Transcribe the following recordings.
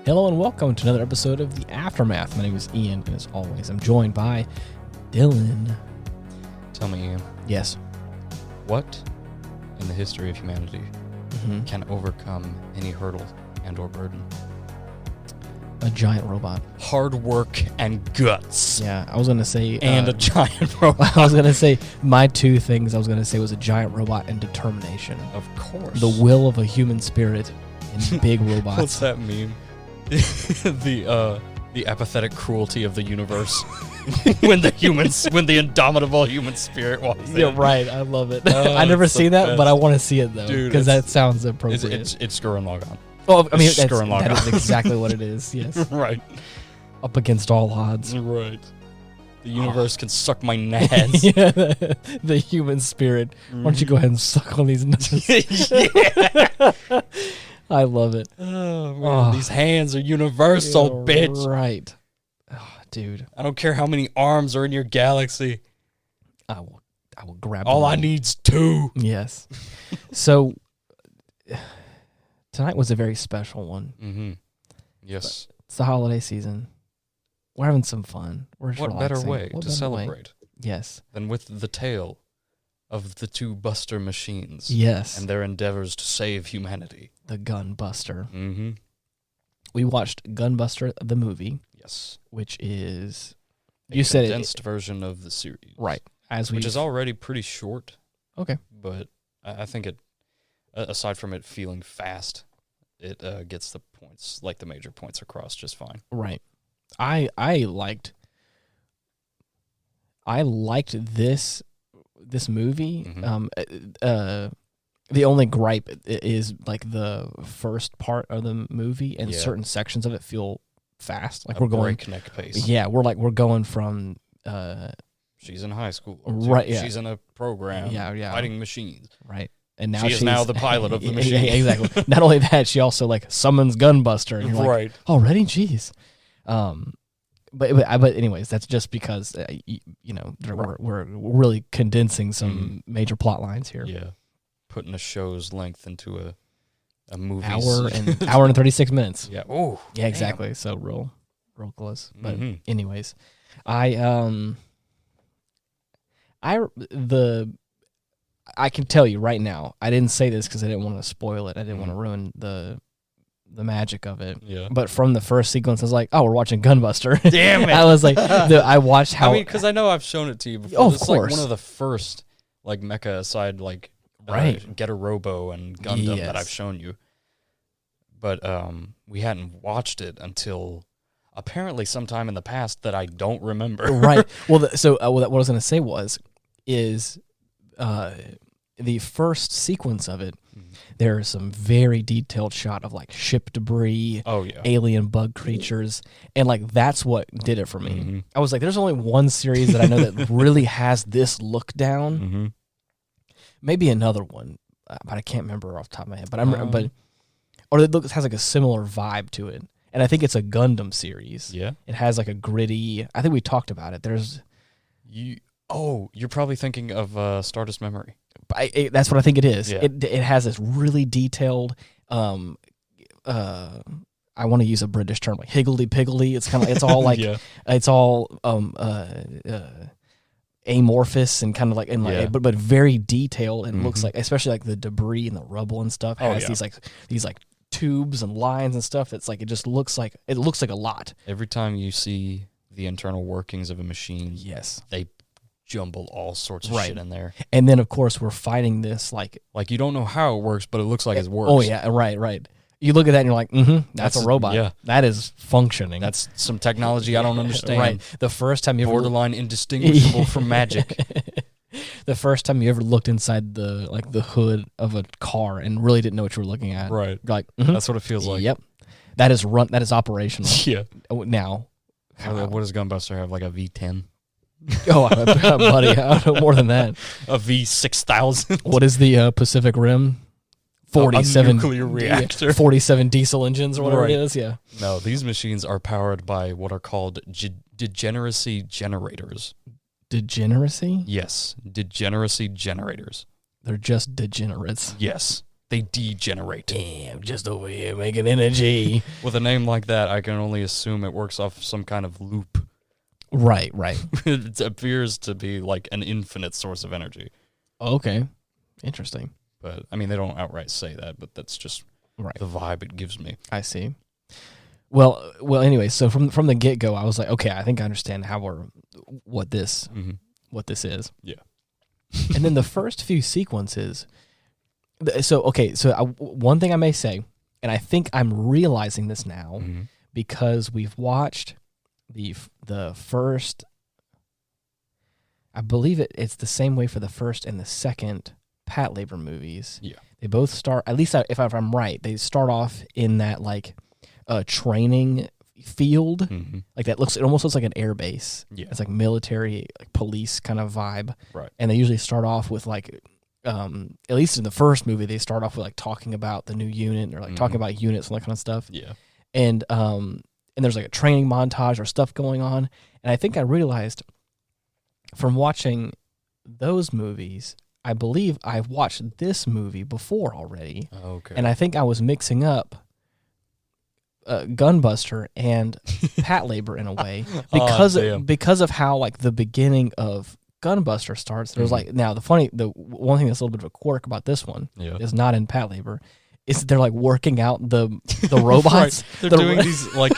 Hello and welcome to another episode of The Aftermath. My name is Ian, and as always, I'm joined by Dylan. Tell me, Ian. Yes. What in the history of humanity can overcome any hurdle and or burden? A giant robot. Hard work and guts. Yeah, I was going to say... And a giant robot. I was going to say, my two things I was going to say was a giant robot and determination. Of course. The will of a human spirit in big robots. What's that meme? The apathetic cruelty of the universe. when the indomitable human spirit walks in. Yeah, right. I love it. Oh, I've never it's the seen that, best. but I want to see it, though, Dude, because that sounds appropriate. It's Gurren Lagann. Oh, I mean, It's that Gurren Lagann. is exactly what it is, yes. Right. Up against all odds. Right. The universe can suck my nads. Yeah, the human spirit. Why don't you go ahead and suck on these nuts? Yeah. I love it. Oh, man. These hands are universal, Yeah, bitch. Right. Oh, dude. I don't care how many arms are in your galaxy. I will grab All them I need's two. Yes. So, tonight was a very special one. Mm-hmm. Yes. It's the holiday season. We're having some fun. We're What relaxing. better way What to better celebrate Yes. than with the tale of the two Buster machines Yes. and their endeavors to save humanity? The Gunbuster. Mm-hmm. We watched Gunbuster, the movie, Yes. which is... A You said it... condensed version of the series. Right. Which is already pretty short. Okay. But I think it, aside from it feeling fast, it gets the points, like the major points across just fine. Right. I liked this movie. Mhm. The only gripe is like the first part of the movie and Yeah. certain sections of it feel fast. Like A we're going breakneck pace. Yeah, we're going from She's in high school. Right, yeah. She's in a program. Yeah. Fighting machines. right. And now She is now the pilot of the machine. Yeah, exactly. Not only that, she also like summons Gunbuster. And you're like, Right. already? Jeez. But anyways, that's just because we're really condensing some major plot lines here. Yeah. Putting a show's length into a movie. Hour and 36 minutes. Yeah. Oh. Yeah, exactly. So real close. But Mhm. anyways, I can tell you right now, I didn't say this because I didn't want to spoil it. I didn't want to ruin the magic of it. Yeah. But from the first sequence, I was like, oh, we're watching Gunbuster. Damn it. I was like, I watched how... I mean, because I know I've shown it to you before. Oh, of It's course. like one of the first, like, mecha aside, like, Right. Get a Robo and Gundam Yes. that I've shown you. But we hadn't watched it until apparently sometime in the past that I don't remember. Right. Well, what I was going to say is the first sequence of it, there is some very detailed shot of like ship debris, Oh, yeah. alien bug creatures, and like that's what did it for me. Mhm. I was like, there's only one series that I know that really has this look down. Mm-hmm. Maybe another one, but I can't remember off the top of my head. But or it has like a similar vibe to it, and I think it's a Gundam series. Yeah. It has like a gritty. I think we talked about it. There's. You're probably thinking of Stardust Memory. That's what I think it is. Yeah. It has this really detailed. I want to use a British term like higgledy-piggledy. It's kind of it's all like Yeah. it's all amorphous and kind of like but very detailed and looks like, especially like the debris and the rubble and stuff has these tubes and lines and stuff that's like it looks like a lot. Every time you see the internal workings of a machine, Yes. they jumble all sorts of shit in there. And then of course we're fighting this like Like you don't know how it works, but it looks like it works. oh yeah, right. You look at that and you're like, that's a robot. Yeah. That is funcking. That's some technology I don't understand. Right. The first time you ever Borderline indistinguishable from magic. the first time you ever looked inside the hood of a car and really didn't know what you were looking at. Right. Like That's what it feels like. Yep. That is operational. Yeah. Now. What does Gunbuster have? Like a V10? Oh, buddy, I don't know more than that. A V6000? What is the Pacific Rim? 47 a nuclear reactor. 47 diesel engines or whatever Right. it is. Yeah. No, these machines are powered by what are called degeneracy generators. Degeneracy? Yes, degeneracy generators. They're just degenerates. Yes. they degenerate. Damn, just over here making energy. With a name like that, I can only assume it works off some kind of loop. Right. It appears to be like an infinite source of energy. Okay, interesting. But, I mean, they don't outright say that, but that's just the vibe it gives me. I see. Well. Anyway, so from the get go, I was like, okay, I think I understand what this is. Yeah. And then the first few sequences. So one thing I may say, and I think I'm realizing this now because we've watched the first. I believe it's the same way for the first and the second Patlabor movies. Yeah. They both start, at least if I'm right, they start off in that like training field. Like it almost looks like an air base. Yeah. It's like military, like police kind of vibe. Right. And they usually start off with like, at least in the first movie, they start off with like talking about the new unit or like talking about units and that kind of stuff. Yeah. And there's like a training montage or stuff going on. And I think I realized from watching those movies, I believe I've watched this movie before already. Okay. And I think I was mixing up Gunbuster and Patlabor in a way because of how like the beginning of Gunbuster starts. There's like now the one thing that's a little bit of a quirk about this one is not in Patlabor. Is they're like working out the robots. They're doing these like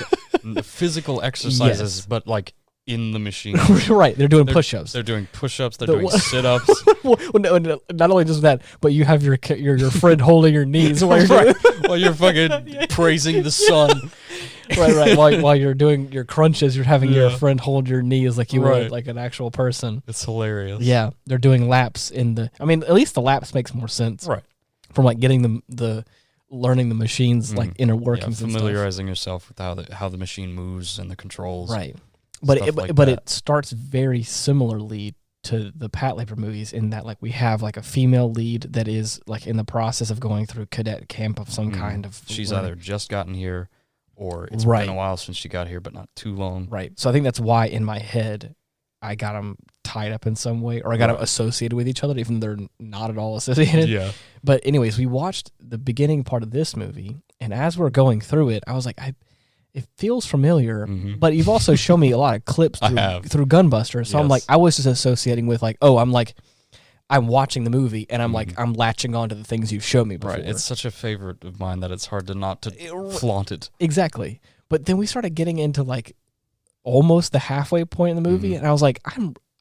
physical exercises, but like in the machine. Right. They're doing push-ups. They're doing push-ups. They're doing sit-ups. Well, no, not only just that, but you have your friend holding your knees while you're while you're fucking praising the sun. Right. While you're doing your crunches, you're having your friend hold your knees like you would like an actual person. It's hilarious. Yeah, they're doing laps I mean, at least the laps makes more sense. Right. From like getting the learning the machines like inner workings and familiarizing yourself with how the machine moves and the controls. Right. But it starts very similarly to the Patlabor movies in that like we have like a female lead that is like in the process of going through cadet camp of some kind of. She's either just gotten here or it's been a while since she got here, but not too long. Right. So I think that's why in my head I got them tied up in some way, or I got them associated with each other, even though they're not at all associated. Yeah. But anyways, we watched the beginning part of this movie, and as we're going through it, I was like, it feels familiar, but you've also shown me a lot of clips through Gunbuster, so I'm like, I was just associating with like, I'm watching the movie, and I'm like, I'm latching on to the things you've shown me before. Right, it's such a favorite of mine that it's hard to not to flaunt it. Exactly. But then we started getting into like almost the halfway point in the movie, and I was like,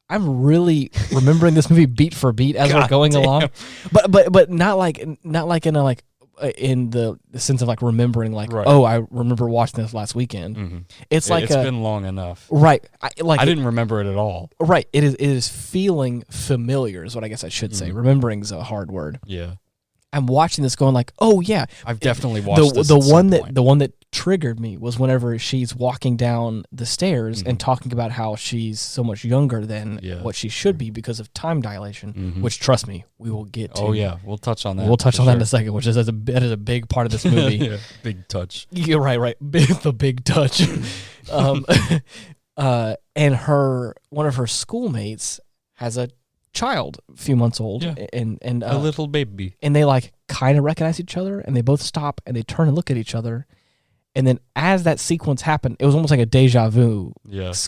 I'm really remembering this movie beat for beat as we're going along, but not like in a like in the sense of like remembering like I remember watching this last weekend. It's like it's been long enough, right? I didn't remember it at all. Right, it is feeling familiar is what I guess I should say. Remembering's a hard word. Yeah, I'm watching this going like, oh yeah, I've definitely watched this the one that triggered me was whenever she's walking down the stairs and talking about how she's so much younger than what she should be because of time dilation, which trust me, we will get to. Oh yeah, we'll touch on that. We'll touch on that in a second, which is a big part of this movie. Yeah, big touch. You're right. The big touch. And one of her schoolmates has a child, a few months old, and a little baby, and they like kind of recognize each other, and they both stop and they turn and look at each other, and then as that sequence happened, it was almost like a deja vu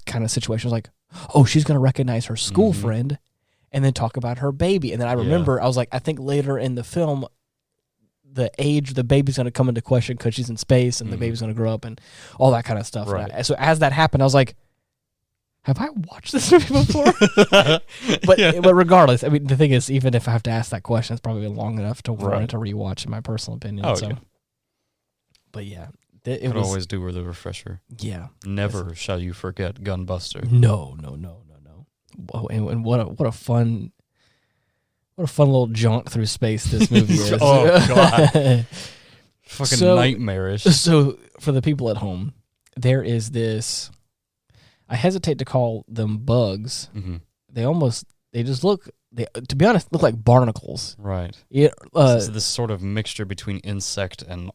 kind of situation. It was like, oh, she's gonna recognize her school friend, and then talk about her baby, and then I remember I was like, I think later in the film, the age the baby's gonna come into question because she's in space and the baby's gonna grow up and all that kind of stuff. Right. So as that happened, I was like, have I watched this movie before? But regardless, I mean, the thing is, even if I have to ask that question, it's probably been long enough to warrant to rewatch, in my personal opinion. But yeah, it was always do with a refresher. Yeah, never shall you forget Gunbuster. No. Whoa, and what a fun little jaunt through space this movie is. Oh god, fucking nightmarish. So for the people at home, there is this. I hesitate to call them bugs. They just look, to be honest, look like barnacles. Right. This sort of mixture between insect and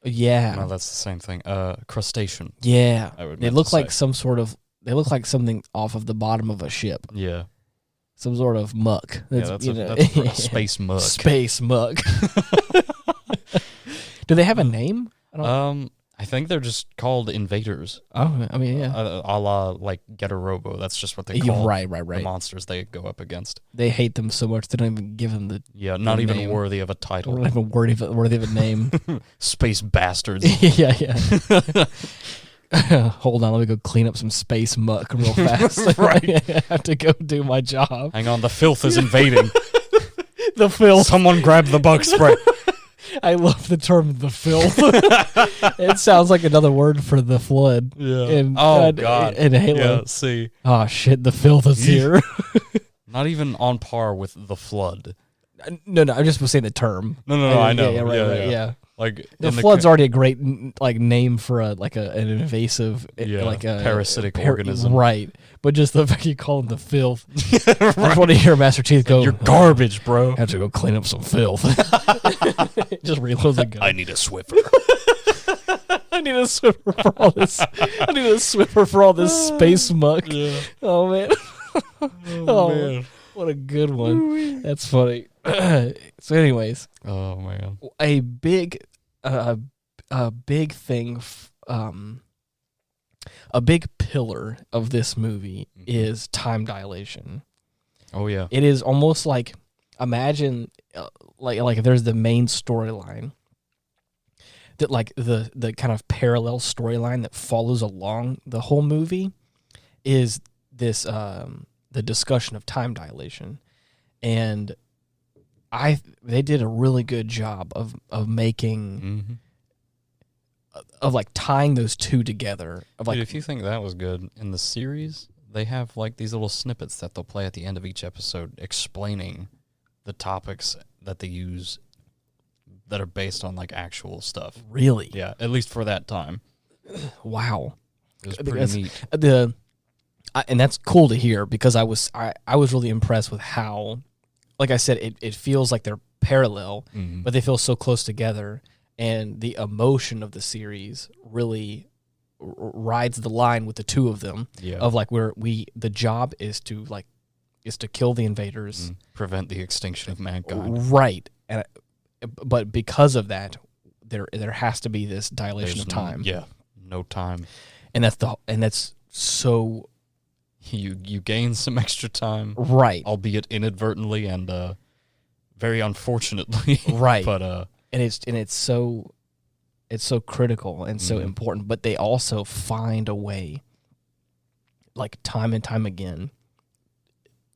yeah. No, that's the same thing. Crustacean. Yeah. They look like they look like something off of the bottom of a ship. Yeah. some sort of muck. That's a space muck. Space muck. Do they have a name? I think they're just called invaders. Oh, I mean, yeah. A la, like, Getter Robo. That's just what they call right. the monsters they go up against. They hate them so much they don't even give them the not even name. worthy of a title. Not even worthy of a name. Space bastards. Yeah. Hold on, let me go clean up some space muck real fast. Right. I have to go do my job. Hang on, the filth is invading. The filth. Someone grab the bug spray. I love the term "the filth." It sounds like another word for the flood. Yeah. God. In Halo. Yeah. See. Oh shit! The filth is here. Not even on par with the flood. No. I just was saying the term. No. I know. Yeah, right. Yeah. Like the flood's already a great name for an invasive parasitic organism, right? But just the fact you call them the filth. Right. I just want to hear Master Chief go, "You're garbage, bro. I have to go clean up some filth." Just reload the gun. I need a Swiffer. I need a Swiffer for all this. I need a Swiffer for all this space muck. Yeah. Oh man. Oh man. What a good one. That's funny. So anyways. Oh man. A big thing, a big pillar of this movie is time dilation. Oh yeah. It is almost like, imagine like if there's the main storyline, that like the kind of parallel storyline that follows along the whole movie is this the discussion of time dilation. And they did a really good job of making of like tying those two together. Dude, if you think that was good, in the series they have like these little snippets that they'll play at the end of each episode explaining the topics that they use that are based on like actual stuff. Really? Yeah, at least for that time. Wow. It was pretty neat. And that's cool to hear, because I was really impressed with how, like I said, it feels like they're parallel, but they feel so close together, and the emotion of the series really rides the line with the two of them. Yeah. Of like the job is to kill the invaders, prevent the extinction of mankind. right? But because of that, there has to be this dilation of time. No time, and that's so. You gain some extra time, right? Albeit inadvertently and very unfortunately, right? But and it's so critical and so important. But they also find a way, like time and time again,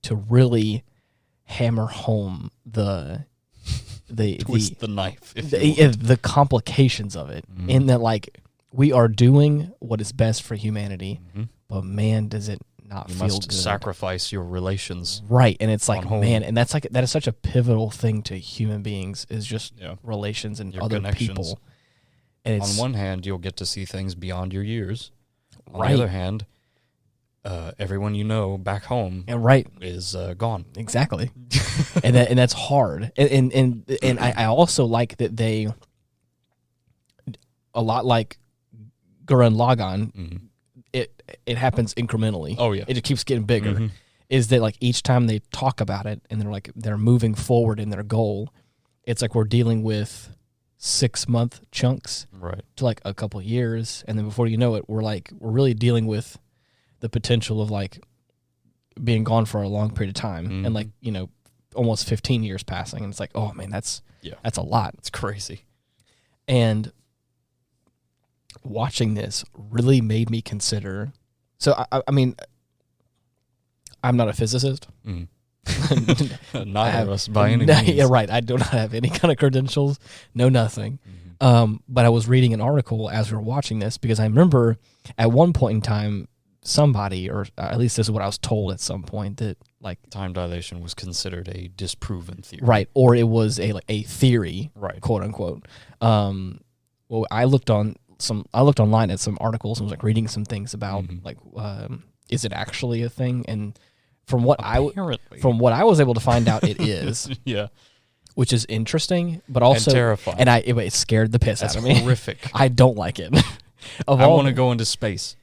to really hammer home the twist the knife, the complications of it. In that, like, we are doing what is best for humanity, but man, does it not you feel must good. Sacrifice your relations, right? And it's like, man, and that is such a pivotal thing to human beings, is just relations and your other people. And on one hand, you'll get to see things beyond your years. On right. the other hand, everyone you know back home is gone. Exactly. and that's hard. And I also like that they, a lot like Gurren Lagann, it happens incrementally. Oh yeah, it just keeps getting bigger. Is that like each time they talk about it and they're moving forward in their goal, it's like we're dealing with 6-month chunks, right, to like a couple of years, and then before you know it, we're really dealing with the potential of like being gone for a long period of time, and like, you know, almost 15 years passing, and it's like, oh man, that's a lot. It's crazy. And watching this really made me consider. So I mean, I'm not a physicist. Neither of us by any means. Yeah, right. I do not have any kind of credentials. No, nothing. But I was reading an article as we were watching this, because I remember at one point in time, somebody, or at least this is what I was told at some point, that like time dilation was considered a disproven theory, right? Or it was a theory, right, quote unquote. Well, I looked online at some articles and was like reading some things about like, is it actually a thing? And from what I was able to find out, it is. Yeah. Which is interesting, but also and terrifying. And it scared the piss out of me. Horrific. I don't like it. I want to go into space.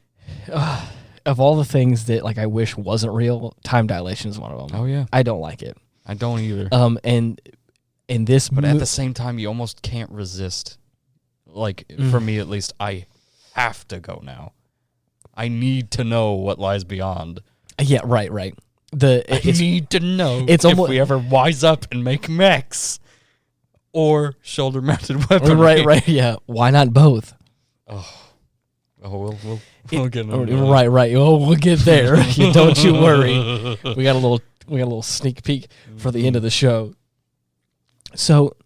of all the things that like I wish wasn't real, time dilation is one of them. Oh yeah, I don't like it. I don't either. And in this, but at the same time, you almost can't resist. Like for me, at least, I have to go now. I need to know what lies beyond. Yeah, right. I need to know if we ever wise up and make mechs or shoulder-mounted weaponry. Right. Yeah. Why not both? We'll get into Right. Oh, we'll get there. Don't you worry. We got a little sneak peek for the end of the show. So,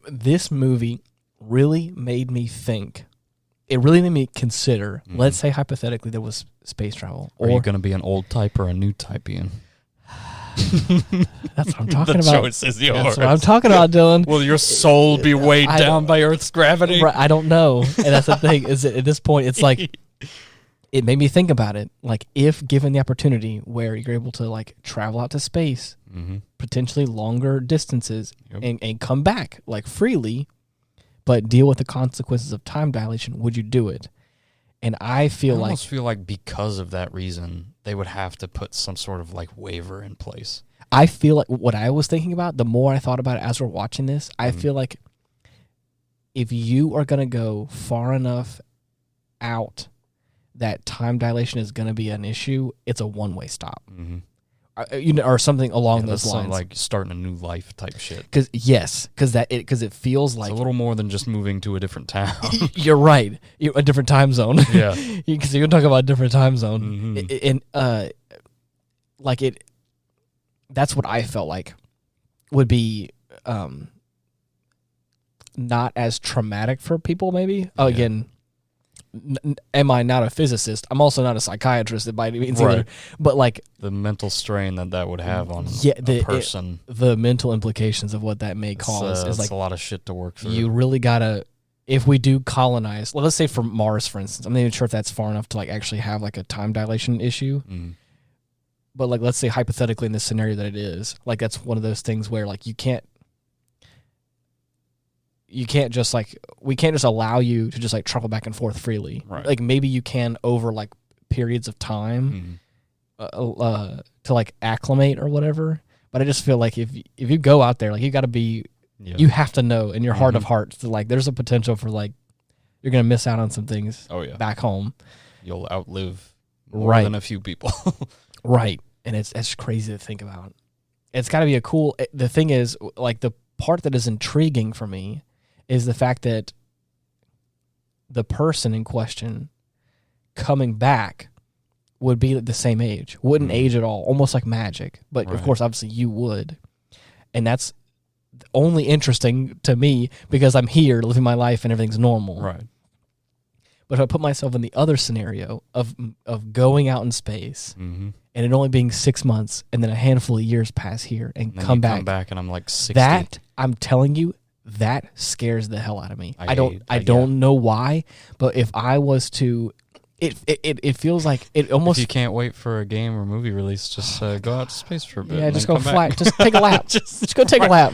this movie really made me think. It really made me consider. Let's say hypothetically there was space travel. Are you going to be an old type or a new type, Ian? That's what I'm talking about. The choice is yours. That's what I'm talking about, Dylan. Will your soul be weighed down by Earth's gravity? Right, I don't know. And that's the thing, is that at this point, it's like, it made me think about it. Like, if given the opportunity where you're able to, like, travel out to space, potentially longer distances, and come back, like, freely, but deal with the consequences of time dilation, would you do it? And I almost feel like because of that reason, they would have to put some sort of like waiver in place. I feel like what I was thinking about, the more I thought about it as we're watching this, I feel like if you are going to go far enough out that time dilation is going to be an issue, it's a one-way stop. Or something along those lines, like starting a new life type shit. Because it feels like it's a little more than just moving to a different town. You're right, a different time zone. Yeah, because you can talk about a different time zone, That's what I felt like would be not as traumatic for people. Maybe again. Am I not a physicist? I'm also not a psychiatrist by any means either. But like the mental strain that would have on a person, the mental implications of what that may cause is like a lot of shit to work through. You really gotta, if we do colonize, let's say for Mars, for instance. I'm not even sure if that's far enough to like actually have like a time dilation issue. But like, let's say hypothetically in this scenario that it is, like that's one of those things where like we can't just allow you to just like travel back and forth freely. Right. Like maybe you can over like periods of time to like acclimate or whatever. But I just feel like if you go out there, like you got to be, you have to know in your heart of hearts that like there's a potential for like you're gonna miss out on some things. Back home. You'll outlive more than a few people. Right, and it's crazy to think about. It's got to be a cool. The thing is, like the part that is intriguing for me is the fact that the person in question coming back would be the same age, wouldn't age at all, almost like magic. But of course, obviously you would. And that's only interesting to me because I'm here living my life and everything's normal. Right. But if I put myself in the other scenario of going out in space and it only being 6 months and then a handful of years pass here and come back and I'm like 60. That, I'm telling you, that scares the hell out of me. I don't know why, but if I was to, it feels like it almost. If you can't wait for a game or movie release, just go out to space for a bit. Yeah, just go fly. Just take a lap. just go take a lap.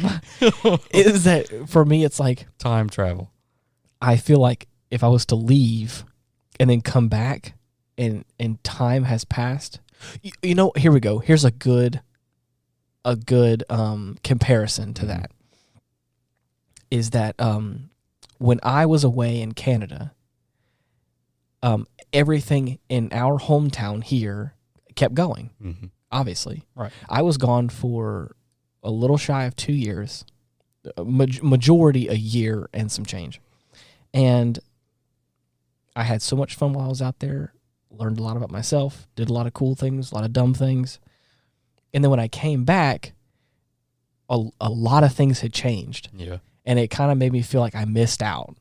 Is that for me? It's like time travel. I feel like if I was to leave and then come back, and time has passed. You know, here we go. Here's a good comparison to that. Is that when I was away in Canada, everything in our hometown here kept going, obviously. Right. I was gone for a little shy of 2 years, majority a year and some change. And I had so much fun while I was out there, learned a lot about myself, did a lot of cool things, a lot of dumb things. And then when I came back, a lot of things had changed. Yeah. And it kind of made me feel like I missed out.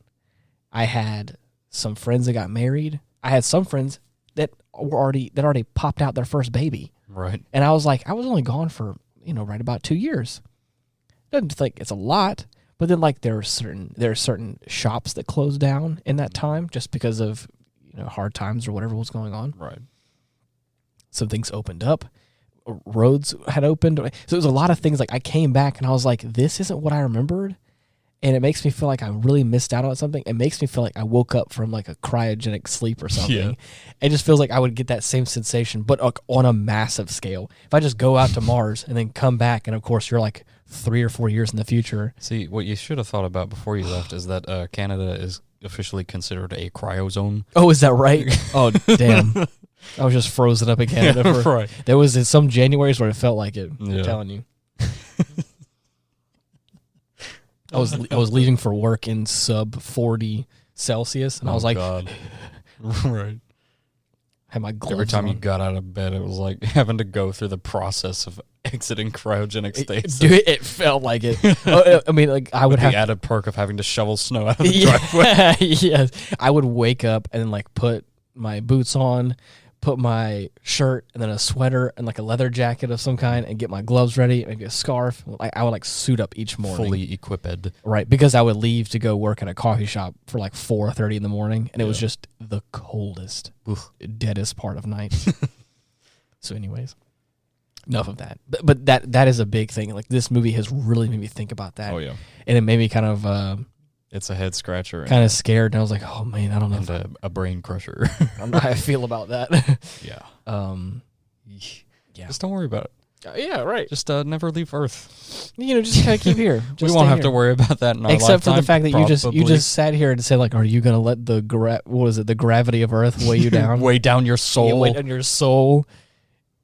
I had some friends that got married. I had some friends that already popped out their first baby. Right. And I was like, I was only gone for, right about 2 years. Doesn't think it's a lot, but then like there are certain shops that closed down in that time just because of hard times or whatever was going on. Right. Some things opened up. Roads had opened. So it was a lot of things. Like I came back and I was like, this isn't what I remembered. and it makes me feel like I really missed out on something. It makes me feel like I woke up from like a cryogenic sleep or something. Yeah. It just feels like I would get that same sensation, but on a massive scale. If I just go out to Mars and then come back, and of course you're like 3 or 4 years in the future. See, what you should have thought about before you left is that Canada is officially considered a cryozone. Oh, is that right? Oh, damn. I was just frozen up in Canada. Right. There was some Januaries where it felt like it. I'm telling you. I was leaving for work in sub 40 Celsius, and I was like, God. Right. Had my gloves Every time on. you got out of bed, it was like having to go through the process of exiting cryogenic states. Dude, it felt like it. I mean, like I would have the added perk of having to shovel snow out of the driveway. Yes, I would wake up and then like put my boots on, put my shirt and then a sweater and like a leather jacket of some kind, and get my gloves ready, maybe a scarf. Like I would like suit up each morning, fully equipped. Right, because I would leave to go work at a coffee shop for like 4:30 in the morning, and it was just the coldest, deadest part of night. So, anyways, enough of that. But that is a big thing. Like this movie has really made me think about that. Oh yeah, and it made me kind of. It's a head scratcher. Kind of scared, and I was like, "Oh man, I don't know." And a brain crusher. I don't know how I feel about that. Yeah. Yeah. Just don't worry about it. Yeah, right. Just never leave Earth. Just kind of keep here. We won't have to worry about that in our Except lifetime, for the fact that you just sat here and said, like, "Are you gonna let the the gravity of Earth weigh you down, weigh down your soul, weigh down your soul?"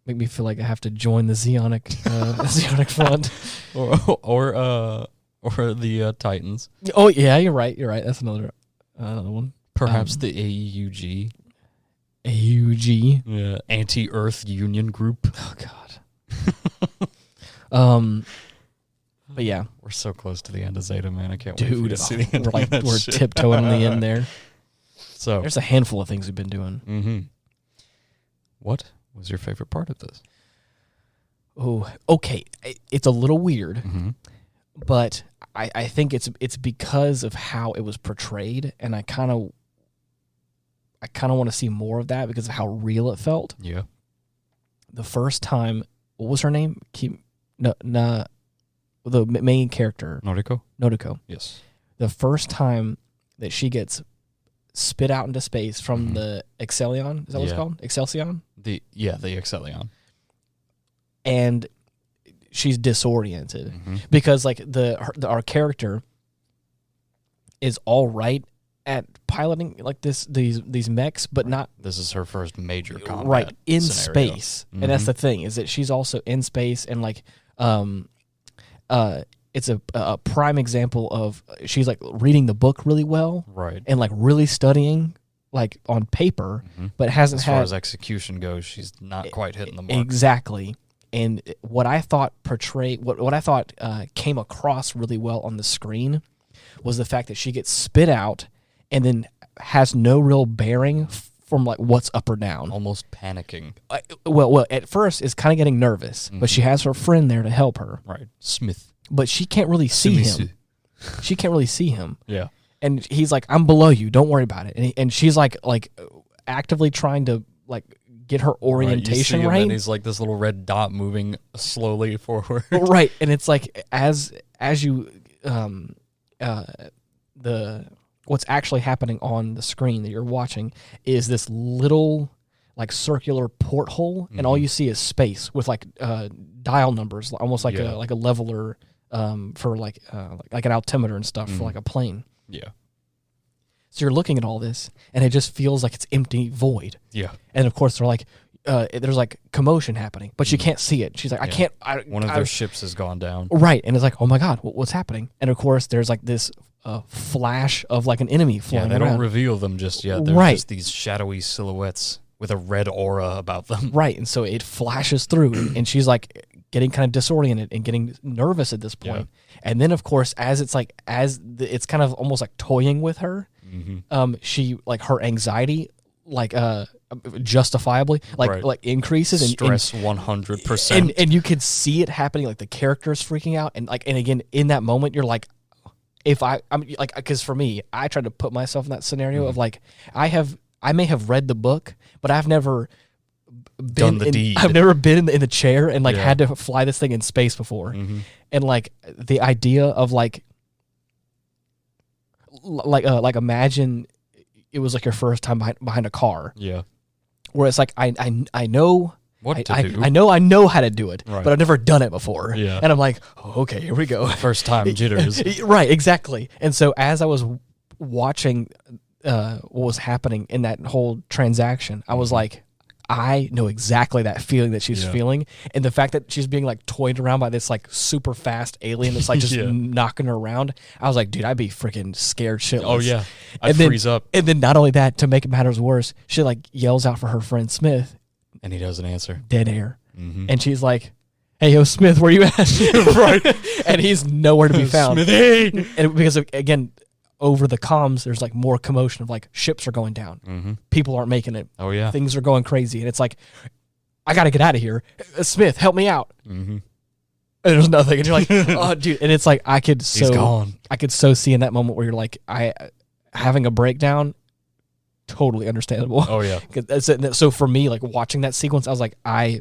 Make me feel like I have to join the Zeonic Front, or the Titans. Oh yeah, you're right. That's another one. Perhaps the AUG. AUG. Yeah, Anti-Earth Union Group. Oh God. But yeah, we're so close to the end of Zeta, man. I can't wait to see the end. We're tiptoeing the end there. So there's a handful of things we've been doing. Mm-hmm. What was your favorite part of this? Oh, okay. It's a little weird, but I think it's because of how it was portrayed, and I kind of want to see more of that because of how real it felt. Yeah. The first time, what was her name? The main character. Noriko. Yes. The first time that she gets spit out into space from the Excellion, is that what it's called? Excelsior? The Excellion. And she's disoriented because like our character is all right at piloting like these mechs, but not. This is her first major combat right in scenario. Space, and that's the thing is that she's also in space, and like it's a prime example of she's like reading the book really well, right, and like really studying like on paper, but hasn't as far as execution goes, she's not quite hitting the mark exactly. And what I thought what I thought came across really well on the screen was the fact that she gets spit out and then has no real bearing from like what's up or down. Almost panicking. Well, at first is kind of getting nervous, but she has her friend there to help her. Right, Smith. But she can't really see him. She can't really see him. Yeah. And he's like, "I'm below you. Don't worry about it." And she's like actively trying to like get her orientation right. And he's like this little red dot moving slowly forward. Right. And it's like as you what's actually happening on the screen that you're watching is this little like circular porthole, and all you see is space with like dial numbers, almost like a leveler for like an altimeter and stuff for like a plane. Yeah. So you're looking at all this, and it just feels like it's empty void. Yeah. And of course, they're like, there's like commotion happening, but she can't see it. She's like, I can't. One of their ships has gone down. Right. And it's like, oh my God, what's happening? And of course, there's like this flash of like an enemy flying around. They don't reveal them just yet. They're just these shadowy silhouettes with a red aura about them. Right. And so it flashes through, and she's like getting kind of disoriented and getting nervous at this point. Yeah. And then, of course, as it's kind of almost like toying with her, she like her anxiety like justifiably like increases and stress 100%, and you could see it happening. Like the character's freaking out, and again in that moment you're like, I'm like, because for me, I tried to put myself in that scenario of like I may have read the book, but I've never done the deed. I've never been in the chair and like had to fly this thing in space before, and like the idea of like like imagine it was like your first time behind a car. Yeah. Where it's like I know what to do. I know how to do it, but I've never done it before. Yeah. And I'm like, oh, okay, here we go. First time jitters. Right, exactly. And so as I was watching what was happening in that whole transaction, I was like, I know exactly that feeling that she's feeling, and the fact that she's being like toyed around by this like super fast alien that's like just knocking her around. I was like, dude, I'd be freaking scared shitless. Oh yeah, I'd freeze up. And then not only that, to make matters worse, she like yells out for her friend Smith, and he doesn't answer. Dead air, and she's like, "Hey, yo, Smith, where you at?" Right, and he's nowhere to be found. Smithy, and because again, over the comms, there's like more commotion of like ships are going down, people aren't making it. Oh yeah, things are going crazy, and it's like, I got to get out of here. Smith, help me out. And there's nothing, and you're like, oh, dude, and it's like I could so see in that moment where you're like, having a breakdown. Totally understandable. Oh yeah. So for me, like watching that sequence, I was like, I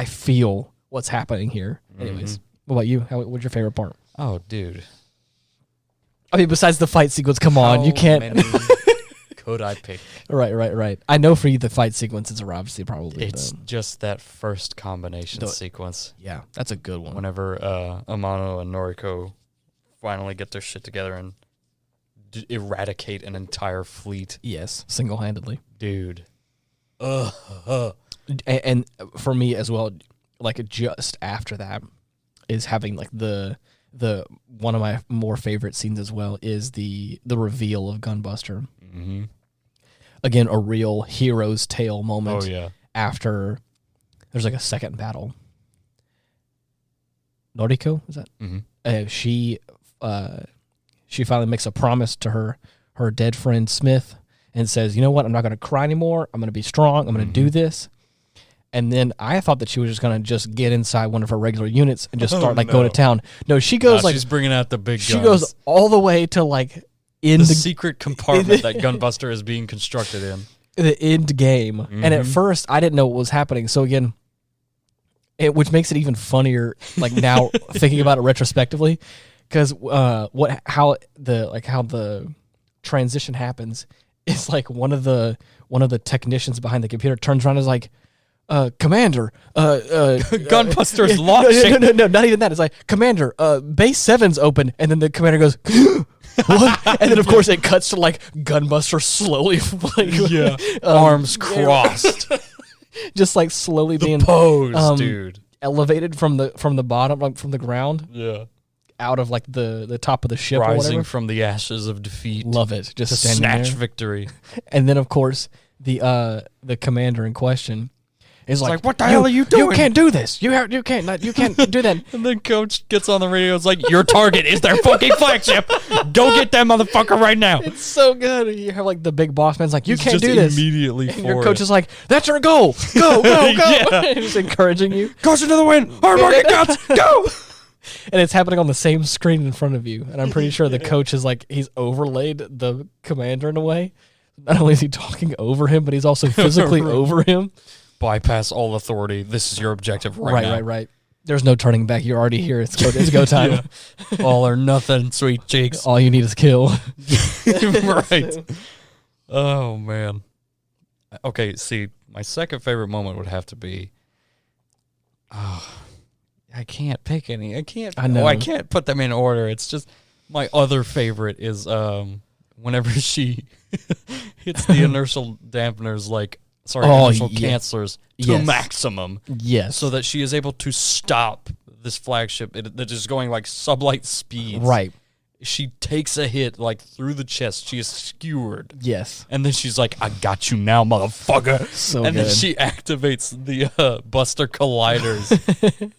feel what's happening here. Anyways, what about you? What's your favorite part? Oh, dude. I mean, besides the fight sequence, come on, you can't. Many could I pick? Right. I know for you, the fight sequences are obviously probably. It's just that first combination sequence. Yeah, that's a good one. Whenever Amano and Noriko finally get their shit together and eradicate an entire fleet. Yes, single-handedly, dude. And for me as well, like just after that is having like the one of my more favorite scenes as well is the reveal of Gunbuster. Again, a real hero's tale moment. Oh yeah. After there's like a second battle. Noriko, is that? She finally makes a promise to her dead friend Smith and says, you know what, I'm not going to cry anymore. I'm going to be strong. I'm going to do this. And then I thought that she was just going to just get inside one of her regular units and just start going to town. No, she goes she's bringing out the big guns. She goes all the way to like in the secret compartment that Gunbuster is being constructed in. The end game. And at first I didn't know what was happening. So again, which makes it even funnier like now thinking about it retrospectively. Because how the transition happens is like one of the technicians behind the computer turns around and is like, Commander, Gunbuster's launching. No, not even that. It's like, Commander, base 7's open, and then the commander goes, what? And then of course it cuts to like Gunbuster slowly, like, arms crossed, just like slowly the being pose, dude, elevated from the bottom, like from the ground. Yeah. Out of like the top of the ship, rising or whatever. From the ashes of defeat. Love it, just to snatch there. Victory. And then of course the commander in question is like, what the hell are you doing? You can't do this. You can't do that. And then Coach gets on the radio. It's like, your target is their fucking flagship. Go get that motherfucker right now. It's so good. You have like the big boss man's like, you can't do this. Immediately, and your coach is like, that's your goal. Go. He's encouraging you. Coach, another win. Hard market counts. Go. And it's happening on the same screen in front of you. And I'm pretty sure the coach is like, he's overlaid the commander in a way. Not only is he talking over him, but he's also physically over him. Bypass all authority. This is your objective right now. Right. There's no turning back. You're already here. It's go time. All or nothing, sweet cheeks. All you need is kill. Right. Oh, man. Okay, see, my second favorite moment would have to be... I can't pick any. I know. I can't put them in order. It's just my other favorite is whenever she hits the inertial dampeners, inertial cancelers to maximum. Yes. So that she is able to stop this flagship that is going like sublight speeds. Right. She takes a hit like through the chest. She is skewered. Yes. And then she's like, I got you now, motherfucker. So and good. Then she activates the Buster Colliders.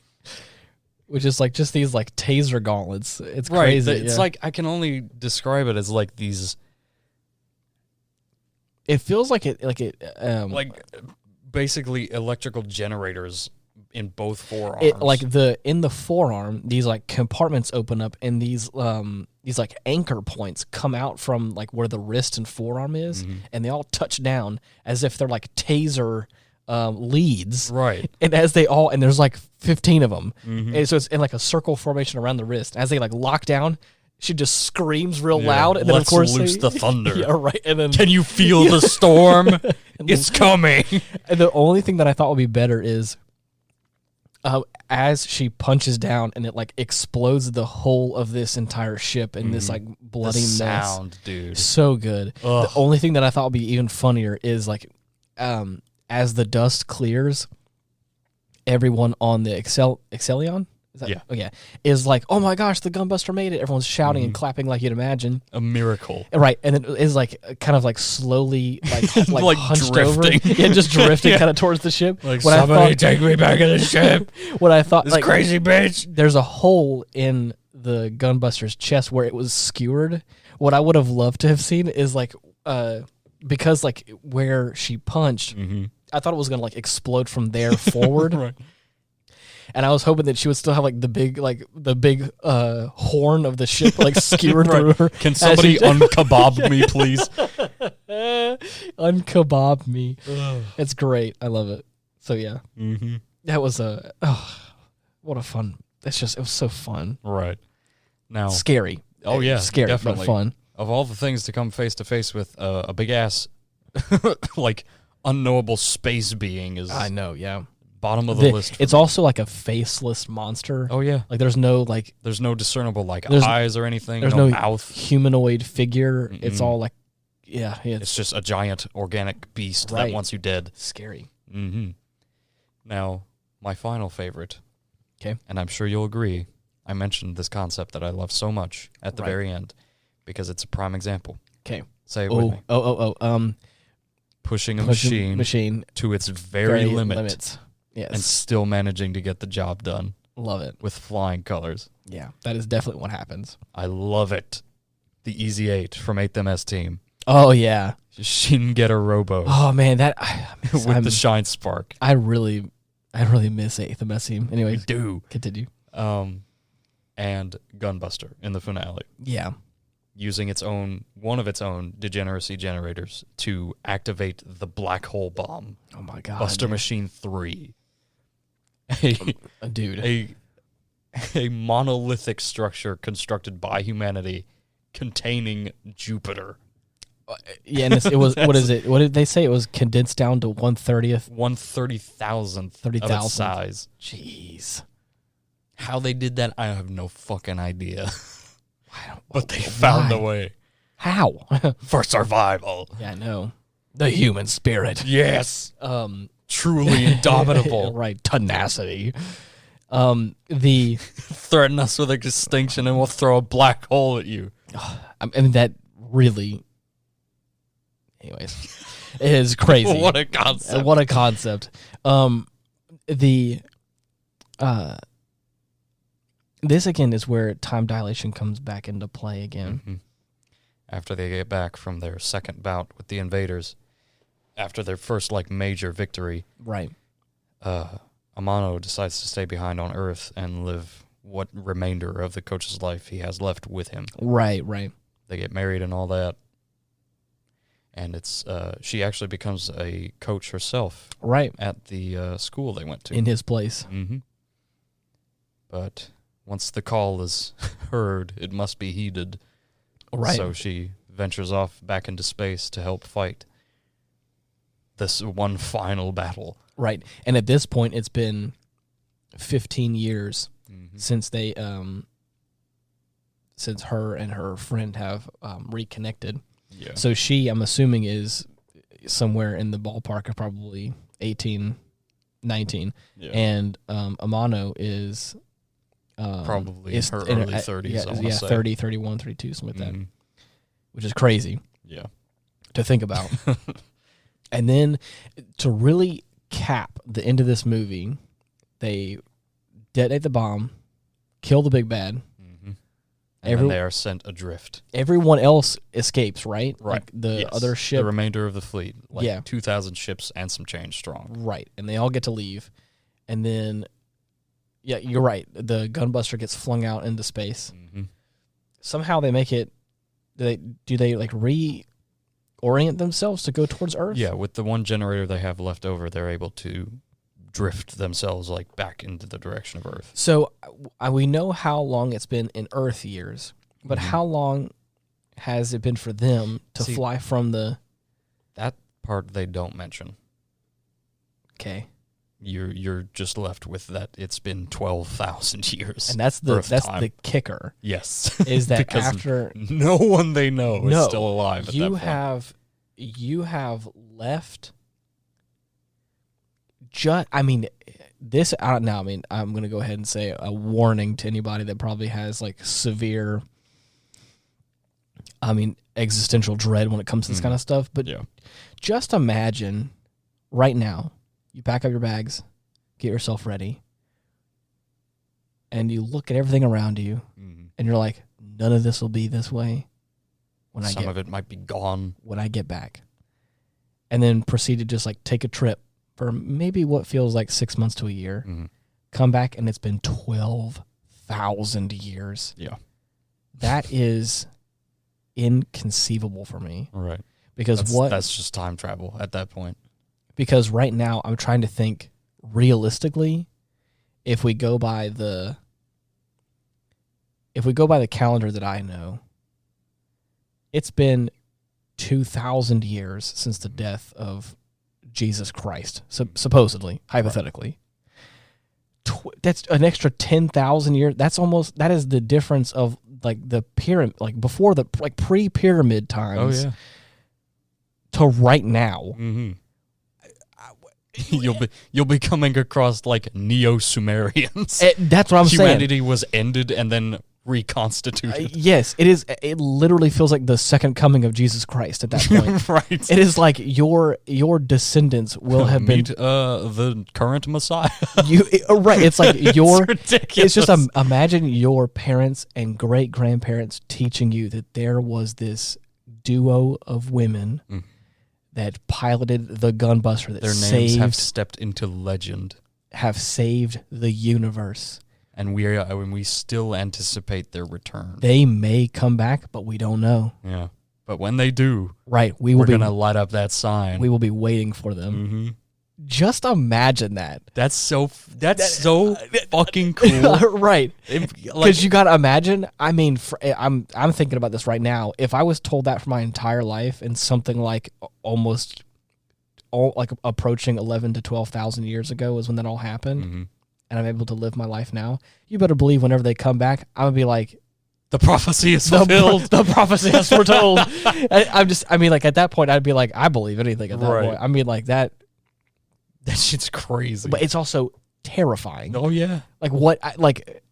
Which is like just these like taser gauntlets. It's crazy. It's like I can only describe it as like these. It feels like basically electrical generators in both forearms. In the forearm, these like compartments open up, and these like anchor points come out from like where the wrist and forearm is, and they all touch down as if they're like taser leads, right? And there's like 15 of them, and so it's in like a circle formation around the wrist. As they like lock down, she just screams real loud, and then Let's of course loose the thunder. Yeah, right. And then Can you feel the storm? It's coming. And the only thing that I thought would be better is, as she punches down and it like explodes the whole of this entire ship in this like bloody the mess. Sound, dude. So good. Ugh. The only thing that I thought would be even funnier is like, as the dust clears, everyone on the Excellion. Is like, oh my gosh, the Gunbuster made it. Everyone's shouting and clapping like you'd imagine. A miracle. Right, and it is like kind of like slowly like hunched drifting. over. Yeah, just drifting kind of towards the ship. Like, somebody take me back in the ship. What I thought, This like, crazy bitch. there's a hole in the Gunbuster's chest where it was skewered. What I would have loved to have seen is like, because like where she punched, I thought it was gonna like explode from there forward. Right. And I was hoping that she would still have like the big horn of the ship like skewered through her. Can somebody unkebab me, please? Unkebab me. It's great. I love it. So yeah, that was what a fun. It was so fun. Right. Now, Scary. Oh yeah, scary, definitely. but fun. Of all the things to come face to face with, a big ass, like unknowable space being is. I know. Yeah. Bottom of the list. It's also like a faceless monster. Oh yeah. Like there's no discernible like eyes or anything. There's no no mouth. Humanoid figure. It's all like, yeah. It's just a giant organic beast that wants you dead. Scary. Now, my final favorite. Okay. And I'm sure you'll agree. I mentioned this concept that I love so much at the very end because it's a prime example. Okay. Say it with me. Pushing a machine to its very limits. Yes. And still managing to get the job done. Love it. With flying colors. Yeah, that is definitely what happens. I love it. The Easy 8 from 8th MS Team. Oh, yeah. Shingetter Robo. Oh, man. With the Shine Spark. I really miss 8th MS Team. Anyway, do. Continue. And Gunbuster in the finale. Yeah. Using one of its own degeneracy generators to activate the black hole bomb. Oh, my God. Buster Machine 3. Dude. A monolithic structure constructed by humanity containing Jupiter. Yeah, and it was, what is it? What did they say? It was condensed down to 1/30th? 1/30,000th of its size. Jeez. How they did that, I have no fucking idea. But they found a way. How? For survival. Yeah, I know. The human spirit. Yes. Truly indomitable. Right. Tenacity. The threaten us with extinction and we'll throw a black hole at you. I mean, that really. Anyways, it is crazy. What a concept. What a concept. This again is where time dilation comes back into play again. After they get back from their second bout with the invaders, after their first major victory, right? Amano decides to stay behind on Earth and live what remainder of the coach's life he has left with him. Right. They get married and all that, and it's she actually becomes a coach herself, right, at the school they went to in his place. But once the call is heard, it must be heeded. Right. So she ventures off back into space to help fight this one final battle. Right. And at this point, it's been 15 years since they, since her and her friend have reconnected. Yeah. So she, I'm assuming, is somewhere in the ballpark of probably 18, 19. Yeah. And Amano is... probably in her early 30s, I want to say. 30, 31, 32, something like that. Which is crazy. Yeah. To think about. And then to really cap the end of this movie, they detonate the bomb, kill the big bad. And then they are sent adrift. Everyone else escapes, right? Right. Like the other ship. The remainder of the fleet. 2,000 ships and some change strong. Right. And they all get to leave. And then... Yeah, you're right. The Gunbuster gets flung out into space. Somehow they make it. Do they reorient themselves to go towards Earth? Yeah, with the one generator they have left over, they're able to drift themselves back into the direction of Earth. So we know how long it's been in Earth years. But how long has it been for them to fly from the... That part they don't mention. Okay. You're just left with that it's been 12,000 years. And that's the kicker. Yes. Is that after... No one they know is still alive at that point. You have left... I mean, this... now, I mean, I'm going to go ahead and say a warning to anybody that probably has, like, severe... existential dread when it comes to this kind of stuff. But just imagine right now, you pack up your bags, get yourself ready, and you look at everything around you, and you're like, none of this will be this way when Some of it might be gone when I get back. And then proceed to just like take a trip for maybe what feels like 6 months to a year. Come back and it's been 12,000 years. Yeah. That is inconceivable for me. Right. Because that's just time travel at that point. Because right now I'm trying to think realistically, if we go by the calendar that I know, it's been 2,000 years since the death of Jesus Christ, supposedly, hypothetically. That's an extra 10,000 years. That is the difference of like the pyramid, like before the like pre-pyramid times. Oh yeah. To right now. You'll be coming across like Neo-Sumerians. That's what I'm saying. Humanity was ended and then reconstituted. Yes, it is. It literally feels like the second coming of Jesus Christ at that point. Right. It is like your descendants will have been the current Messiah. Right. It's like it's ridiculous. It's just imagine your parents and great grandparents teaching you that there was this duo of women that piloted the Gunbuster that their names have stepped into legend, have saved the universe. And we still anticipate their return. They may come back, but we don't know. Yeah. But when they do, right, we're going to light up that sign. We will be waiting for them. Just imagine that. That's so fucking cool. Right. Because you got to imagine, I mean, I'm thinking about this right now. If I was told that for my entire life and something like almost approaching 11 to 12,000 years ago is when that all happened, and I'm able to live my life now, you better believe whenever they come back, I'm going to be like, the prophecy is fulfilled. The prophecy is foretold. Like at that point, I'd be like, I believe anything at that point. I mean, like that shit's crazy. But it's also terrifying. Oh, yeah. Like what,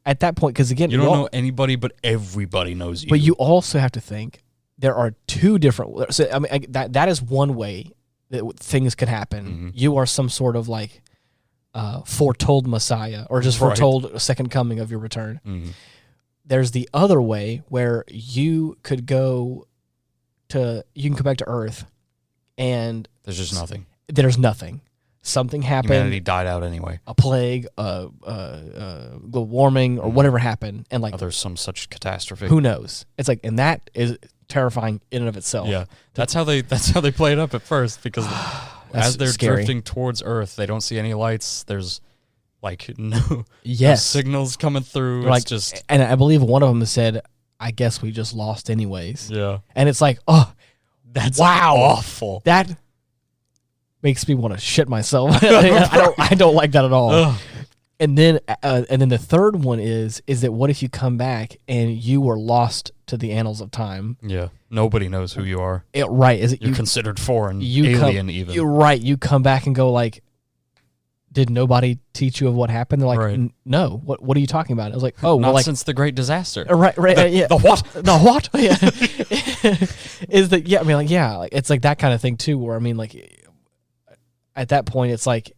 at that point, because again, you don't know anybody, but everybody knows you. But you also have to think there are two different, so I mean, that is one way that things could happen. You are some sort of like, foretold Messiah or just foretold second coming of your return. There's the other way where you can come back to Earth and there's just nothing. There's nothing. Something happened. Humanity died out anyway. A plague, global warming, or whatever happened, and like there's some such catastrophe. Who knows? It's like, and that is terrifying in and of itself. Yeah, that's how they play it up at first, because as they're drifting towards Earth, they don't see any lights. There's like no signals coming through. Like, it's just, and I believe one of them said, "I guess we just lost anyways." Yeah, and it's like, oh, that's awful. That makes me want to shit myself. I don't like that at all. Ugh. And then the third one is that what if you come back and you were lost to the annals of time? Yeah, nobody knows who you are. Right? Is it you're considered foreign, alien even? You're right. You come back and go like, did nobody teach you of what happened? They're like, no. What are you talking about? I was like, oh, not well, since the Great Disaster. Right. Yeah. The what? The what? Yeah. Is that? Yeah. I mean, like, yeah. Like, it's like that kind of thing too. Where I mean, like, at that point, it's like.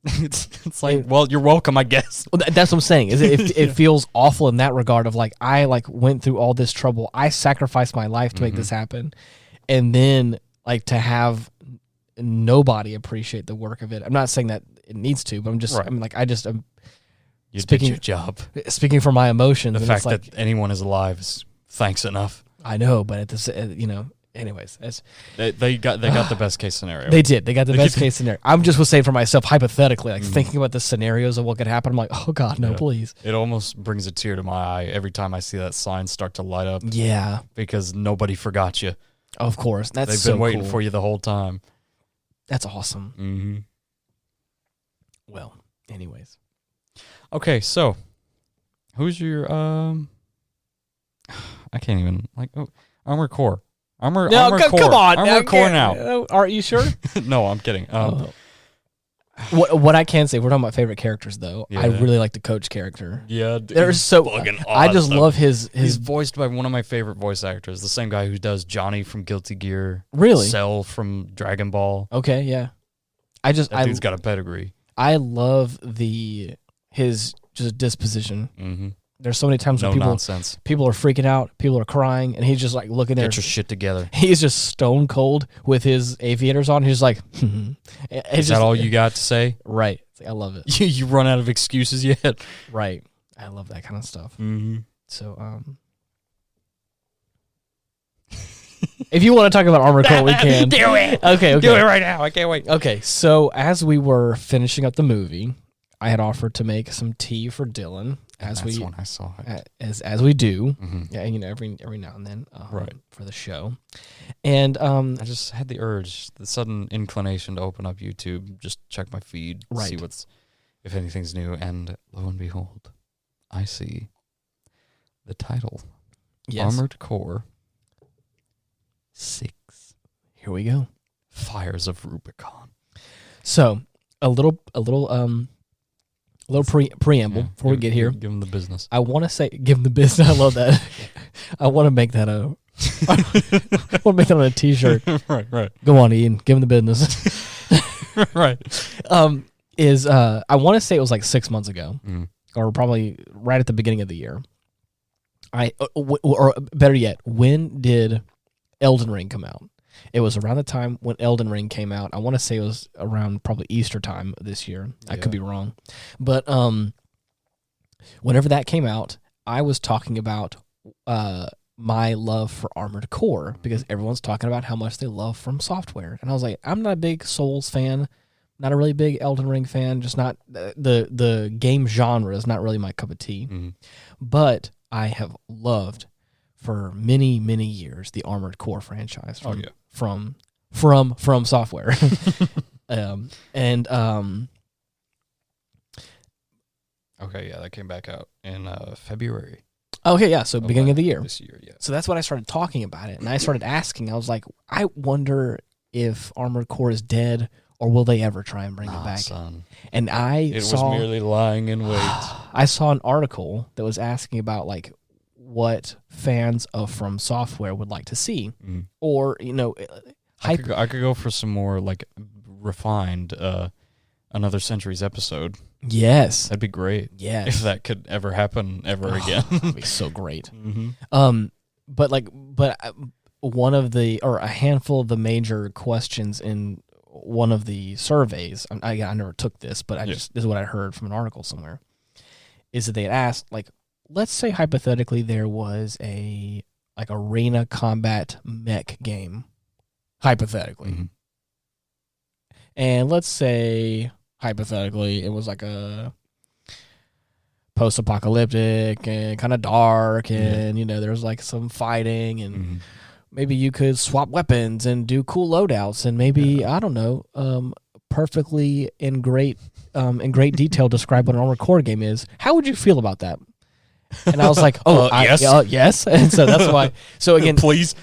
It's like, well, you're welcome, I guess. Well, that's what I'm saying. Is it feels awful in that regard of like, I like went through all this trouble. I sacrificed my life to make this happen. And then like to have nobody appreciate the work of it. I'm not saying that it needs to, but I'm just, I mean, like, I'm you did your job. Speaking from my emotions. The fact that anyone is alive is thanks enough. I know, but at this, Anyways, they got the best case scenario. They did. They got the best case scenario. I'm just was saying for myself, hypothetically, like thinking about the scenarios of what could happen. I'm like, oh God, no, please. It almost brings a tear to my eye every time I see that sign start to light up. Yeah, because nobody forgot you. Of course, they've been waiting for you the whole time. That's awesome. Mm-hmm. Well, anyways, okay. So, who's your I can't even Armored Core. Armored Core. Come on, Armored Core now. Are you sure? No, I'm kidding. What I can say, we're talking about favorite characters though. Yeah. I really like the coach character. Yeah, there's so I just love his. He's voiced by one of my favorite voice actors, the same guy who does Johnny from Guilty Gear. Really? Cell from Dragon Ball. Okay, yeah. That dude's got a pedigree. I love his just disposition. Mm-hmm. There's so many times when people are freaking out, people are crying, and he's just like looking there. Get your shit together. He's just stone cold with his aviators on. He's like, is that all you got to say? Right. I love it. You run out of excuses yet? Right. I love that kind of stuff. Mm-hmm. So, if you want to talk about Armored Core, we can. Do it. Okay. Do it right now. I can't wait. Okay. So, as we were finishing up the movie, I had offered to make some tea for Dylan. That's when I saw it. As we do, yeah, every now and then, right, for the show, and I just had the sudden inclination to open up YouTube, just check my feed, see if anything's new, and lo and behold, I see the title, Armored Core 6. Here we go, Fires of Rubicon. So a little preamble before we get here. Give them the business. I want to say, give them the business. I love that. I want to make that I want to make that on a T-shirt. Right. Go on, Ian. Give them the business. Right. I want to say it was like 6 months ago, or probably right at the beginning of the year. Or better yet, when did Elden Ring come out? It was around the time when Elden Ring came out. I want to say it was around probably Easter time this year. Yeah. I could be wrong. But whenever that came out, I was talking about my love for Armored Core because everyone's talking about how much they love From Software. And I was like, I'm not a big Souls fan, not a really big Elden Ring fan, just not the game genre is not really my cup of tea. Mm-hmm. But I have loved for many, many years the Armored Core franchise from Software. Okay, yeah, that came back out in February. Okay, yeah, so beginning of the year. This year, yeah. So that's when I started talking about it, and I started asking. I was like, I wonder if Armored Core is dead, or will they ever try and bring it back? Son. And it was merely lying in wait. I saw an article that was asking about like what fans of From Software would like to see, or I could go for some more like refined Another Century's episode. Yes, that'd be great. Yes, if that could ever happen again, that'd be so great. But one of a handful of the major questions in one of the surveys, I never took this, but this is what I heard from an article somewhere, is that they had asked, like, let's say hypothetically there was a arena combat mech game, hypothetically, and let's say hypothetically it was like a post-apocalyptic and kind of dark, and there was like some fighting, and maybe you could swap weapons and do cool loadouts, and maybe I don't know, perfectly in great detail describe what an Armored Core game is. How would you feel about that? And I was like, yes, yes. And so that's why. So again, please,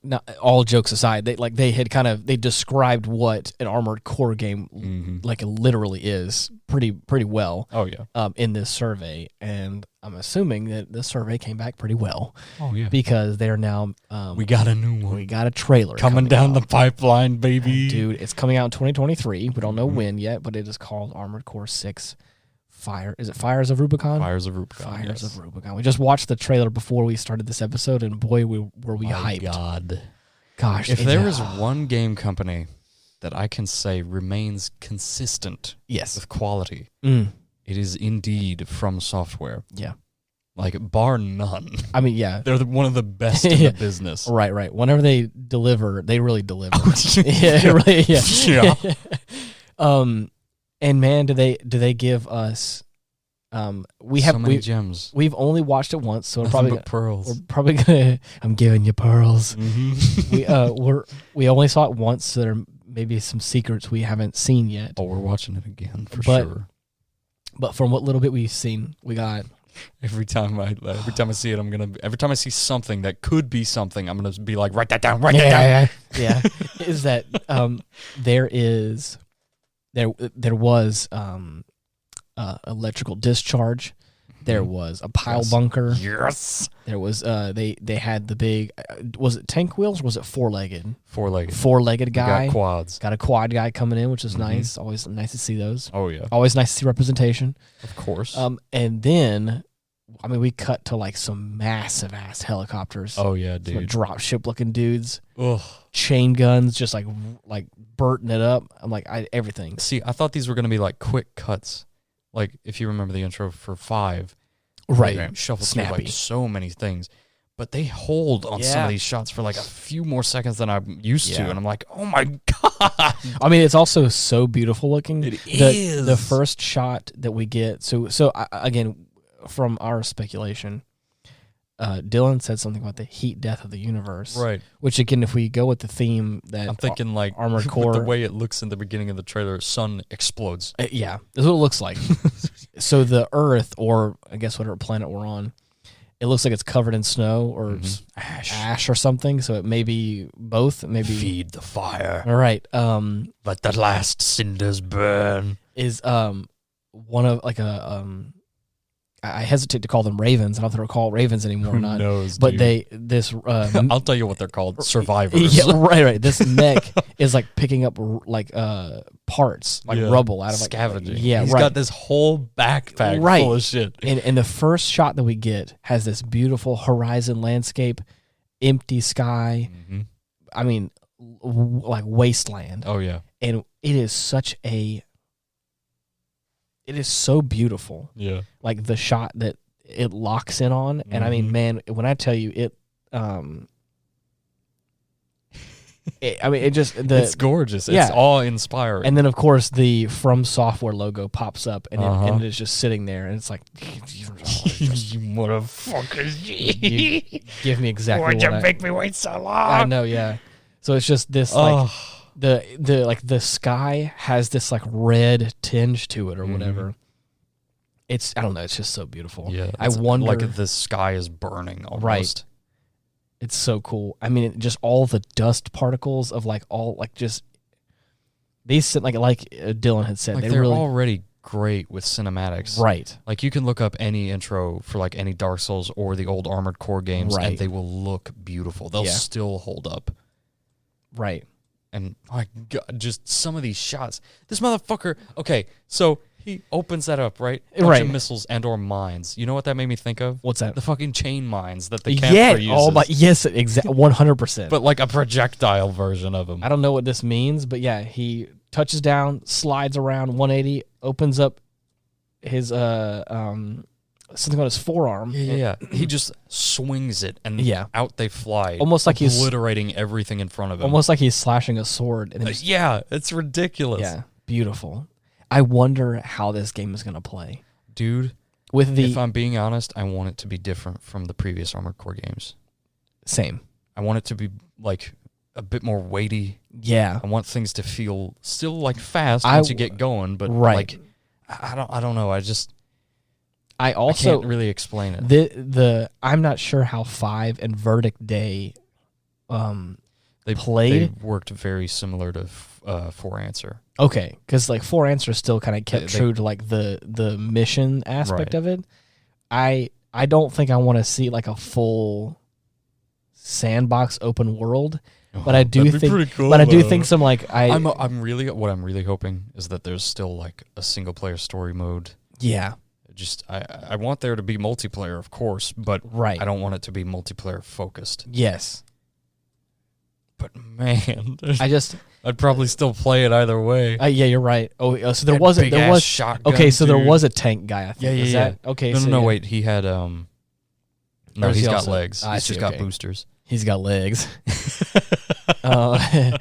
not all jokes aside, they described what an Armored Core game like literally is pretty well. Oh yeah. In this survey, and I'm assuming that this survey came back pretty well. Oh yeah. Because they're now we got a new one. We got a trailer coming down the pipeline, baby. Dude, it's coming out in 2023. We don't know when yet, but it is called Armored Core 6. Is it Fires of Rubicon? Fires of Rubicon. Fires of Rubicon. We just watched the trailer before we started this episode, and boy, were we hyped. God. Gosh. If there is one game company that I can say remains consistent with quality, it is indeed From Software. Yeah. Like, bar none. I mean, yeah. They're one of the best in the business. Right. Whenever they deliver, they really deliver. Yeah. And man, do they give us we have so many gems. We've only watched it once, so pearls. we're probably gonna I'm giving you pearls. Mm-hmm. We only saw it once, so there may be some secrets we haven't seen yet. Oh, we're watching it again for sure. But from what little bit we've seen, we got every time I see it, every time I see something that could be something, I'm gonna be like, write that down, Yeah. Is that there was electrical discharge. There was a pile bunker. Yes. There was they had the big was it tank wheels or was it four-legged? Four-legged guy. Got quads. Got a quad guy coming in, which is nice. Always nice to see those. Oh yeah. Always nice to see representation. Of course. And then I mean we cut to like some massive ass helicopters. Oh yeah, dude. Drop ship looking dudes. Ugh. Chain guns just like burning it up. I'm like everything. See, I thought these were gonna be like quick cuts. Like, if you remember the intro for 5, right? Shuffle Snappy. through like so many things, but they hold on some of these shots for like a few more seconds than I'm used to, and I'm like, oh my god! I mean, it's also so beautiful looking. It is the first shot that we get. So again, from our speculation, Dylan said something about the heat death of the universe, right? Which again, if we go with the theme that I'm thinking like Armored Core, the way it looks in the beginning of the trailer, sun explodes. Yeah, that's what it looks like. So the Earth, or I guess whatever planet we're on, it looks like it's covered in snow or ash or something. So it may be both. Maybe feed the fire. All right. Let the last cinders burn. Is one of like a I hesitate to call them ravens. I don't know if they're called ravens anymore or not. Who knows, but dude. I'll tell you what they're called. Survivors. Yeah, right. This mech is like picking up like parts, like rubble out of like scavenging. He's got this whole backpack full of shit. And the first shot that we get has this beautiful horizon landscape, empty sky. Mm-hmm. I mean, like wasteland. Oh yeah. And it is so beautiful. Yeah. Like the shot that it locks in on. And I mean, man, when I tell you it it's gorgeous. Yeah. It's awe-inspiring. And then of course the From Software logo pops up and it is just sitting there and it's like you motherfuckers. You give me exactly Why'd you make me wait so long? I know, yeah. So it's just this like the sky has this like red tinge to it or whatever. It's I don't know. It's just so beautiful. Yeah, I wonder like the sky is burning almost. Right. It's so cool. I mean, just all the dust particles of like all like just these like Dylan had said, like they're really already great with cinematics. Right. Like you can look up any intro for like any Dark Souls or the old Armored Core games, and they will look beautiful. They'll still hold up. Right. And my God, just some of these shots. This motherfucker. Okay, so he opens that up, right? Bunch of missiles and or mines. You know what that made me think of? What's that? The fucking chain mines that the camper uses. Oh my, yes, exactly, 100%. But like a projectile version of them. I don't know what this means, but yeah, he touches down, slides around 180, opens up his something on his forearm. Yeah. He just swings it and out they fly. Almost like he's obliterating everything in front of him. Almost like he's slashing a sword. And yeah, it's ridiculous. Yeah, beautiful. I wonder how this game is going to play. Dude, if I'm being honest, I want it to be different from the previous Armored Core games. Same. I want it to be like a bit more weighty. Yeah. I want things to feel still like fast once you get going, but like I don't know. I can't really explain it. I'm not sure how 5 and Verdict Day they played. They worked very similar to 4 Answer. Okay, because like 4 Answer still kind of kept true to like the mission aspect of it. I don't think I want to see like a full sandbox open world, but I do think pretty cool, but I do think some like I'm really hoping is that there's still like a single player story mode. Yeah. Just I want there to be multiplayer, of course, but I don't want it to be multiplayer focused. Yes. But man, I'd probably still play it either way. Yeah, you're right. Oh, so there was shotgun, okay, so dude. there was a tank guy. I think. Yeah. Okay, No, wait. He had No, Or is he's he got also- legs. I He's see, just got okay. boosters. He's got legs. uh,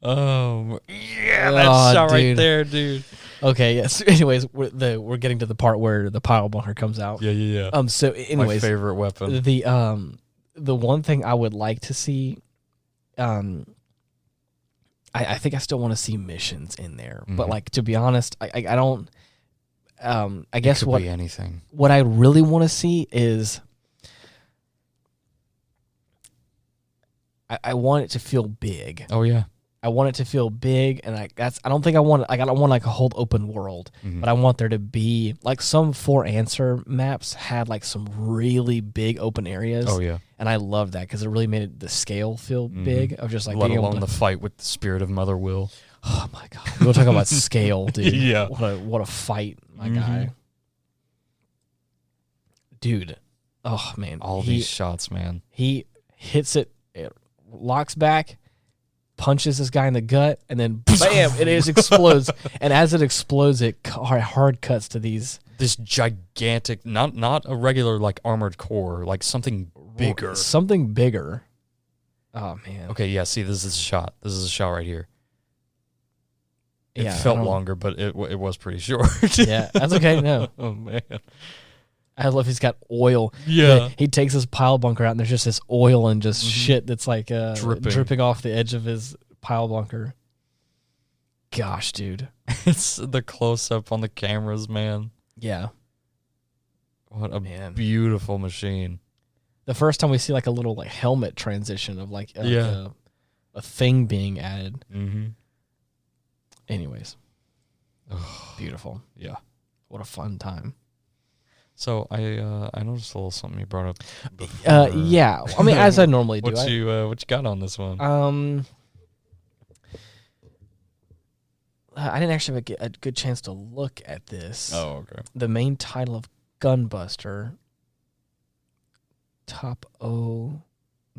Oh, yeah, Oh, that shot right dude. there, dude. okay, yes. Anyways, we're getting to the part where the pile bunker comes out. Yeah. So anyways, My favorite weapon. The one thing I would like to see, I think I still want to see missions in there, but Mhm. like to be honest, I don't. I guess it could what be anything. what I really want to see is I want it to feel big. Oh yeah. I want it to feel big, and I don't think I want like I don't want like a whole open world, Mhm. but I want there to be like some For Answer maps had like some really big open areas. Oh yeah. And I loved that because it really made the scale feel big of just like Let being alone able to, the fight with the spirit of Mother Will. oh my god, we were talking about scale, dude. Yeah. what a fight, my guy, dude. Oh man, All these shots, man. he hits it, it locks back, punches this guy in the gut, and then bam, it is explodes. And as it explodes, it hard cuts to these This gigantic, not a regular like armored core, like something bigger. something bigger. Oh man, Okay, yeah. See, this is a shot. This is a shot right here. It Yeah, I felt don't- longer, but it was pretty short. yeah, that's okay. No, Oh man. I love he's got oil. Yeah. He takes his pile bunker out, and there's just this oil and just Mhm. shit that's like Dripping. dripping off the edge of his pile bunker. Gosh, dude. It's the close up on the cameras, man. Yeah. What a Man. beautiful machine. The first time we see like a little like helmet transition of like Yeah. a thing being added. Mm-hmm. Anyways, beautiful. Yeah. What a fun time. So I noticed a little something you brought up. before. Yeah. I mean, as I normally do. What you got on this one? I didn't actually have a good chance to look at this. Oh, okay. The main title of Gunbuster, Top O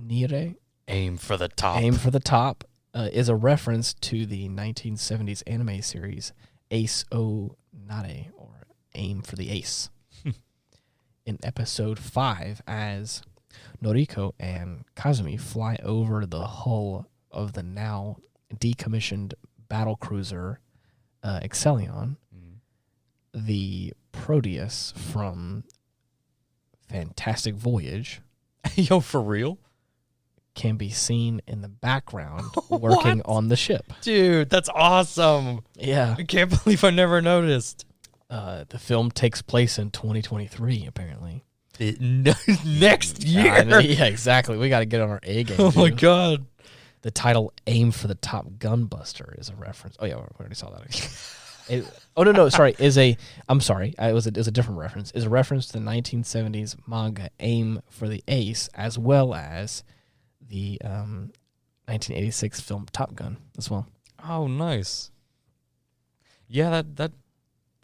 Nire, Aim for the top. Aim for the Top, is a reference to the 1970s anime series Ace O Nare, or Aim for the Ace. In episode 5, as Noriko and Kazumi fly over the hull of the now decommissioned battlecruiser Excellion, the Proteus from Fantastic Voyage Yo, for real? can be seen in the background working on the ship. Dude, that's awesome. Yeah. I can't believe I never noticed. The film takes place in 2023, apparently. Next year. I know, yeah, exactly. We got to get on our A game. Oh my dude. god. The title "Aim for the Top Gunbuster" is a reference. Oh yeah, we already saw that. Sorry. It was a different reference. Is a reference to the 1970s manga "Aim for the Ace," as well as the 1986 film Top Gun as well. Oh, nice. Yeah, that